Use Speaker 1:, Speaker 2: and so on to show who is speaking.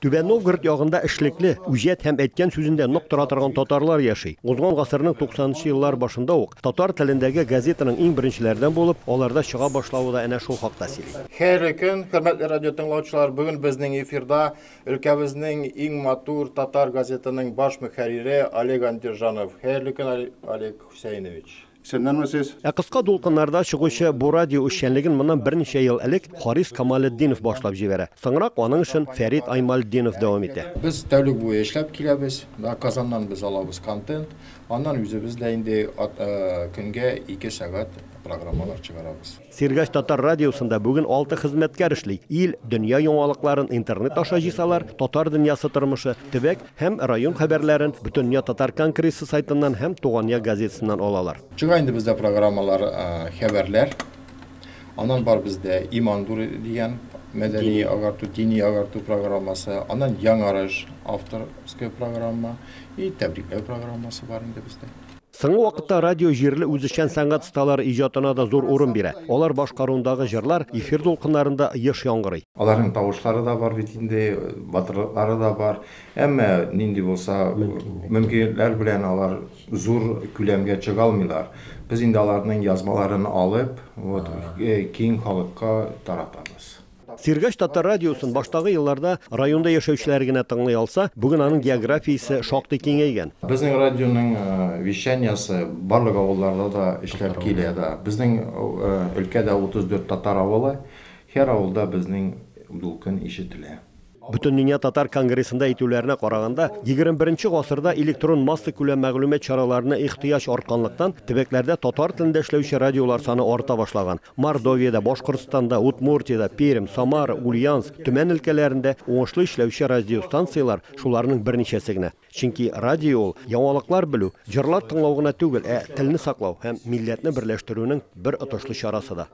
Speaker 1: Түбән Новгород ягында эшлекле, үҗәт һәм әйткән сүзендә ноктора торган татарлар яши. Узган гасырның 90-нчы еллар башында ук татар телендәге газетаның иң беренчеләрдән булып, аларда чыга башлавы да әнә шул хакта сөйли.
Speaker 2: Хәерле көн, хөрмәтле радио тыңлаучылар, бүген безнең эфирда өлкәбезнең иң матур татар газетаның баш мөхәррире Олег Антержанов. Хәерле көн, Олег Хусейнович.
Speaker 1: Кыска дулкыннарда чыгучы бу радио эшчәнлеген моннан берничә ел элек Харис Камалетдинов башлап җибәрә. Соңрак аның эшен Фәрит Аймалетдинов дәвам итә.
Speaker 2: Без тәүлек буе эшләп киләбез. Казаннан без алабыз контент. Аннан үзебез дә инде көнгә 2 сәгать программалар чыгарабыз.
Speaker 1: Сиргач татар радиосында бүген 6 хезмәткәр эшли. Ил, дөнья яңалыкларын интернет аша җыйсалар, татар дөньясы тормышы, төбәк һәм район хәбәрләрен Бөтендөнья татар конгрессы сайтыннан һәм Тугания газетасыннан алалар.
Speaker 2: Чыга инде бездә программалар, хәбәрләр. Аннан бар бездә Имандур дигән мәдәни агарту, дини агарту программасы, аннан Яңарыш авторская программа и тәбрикләү программасы бар инде бездә.
Speaker 1: Соңгы вакытта радио җирле үзешчән сәнгать сталары иҗатына да зур урын бирә. Алар башкаруындагы җырлар эфир дулкыннарында еш яңгырый.
Speaker 2: Аларның тавышлары да бар бит инде, батырлыклары да бар. Әмма нинди булса, мөмкинлекләр белән алар зур күләмгә чыга алмыйлар. Без инде аларның язмаларын алып, киң халыкка таратабыз.
Speaker 1: Сиргач татар радиосын баштагы елларда районда яшәүчеләр генә тыңлый алса, бүген аның географиясе шактый киңәйгән.
Speaker 2: Безнең радионың вещаниясы барлык авылларда да эшләп килә дә. Безнең өлкәдә 34 татар авылы, һәр авылда безнең дулкын ишетелә.
Speaker 1: Бөтендөнья татар конгрессында әйтүләренә караганда, 21-нче гасырда электрон масса күләм мәгълүмат чараларына ихтыяҗ артканлыктан төбәкләрдә татар телендә эшләүче радиолар саны арта башлаган. Мордовиядә, Башкортстанда, Удмуртиядә, Пермь, Самара, Ульяновск, Төмән өлкәләрендә уңышлы эшләүче радиостанциялар шуларның берничәсе генә. Чөнки радио яңалыклар белү, җырлар тыңлау гына түгел, телне саклау һәм милләтне берләштерүнең бер отышлы чарасы да.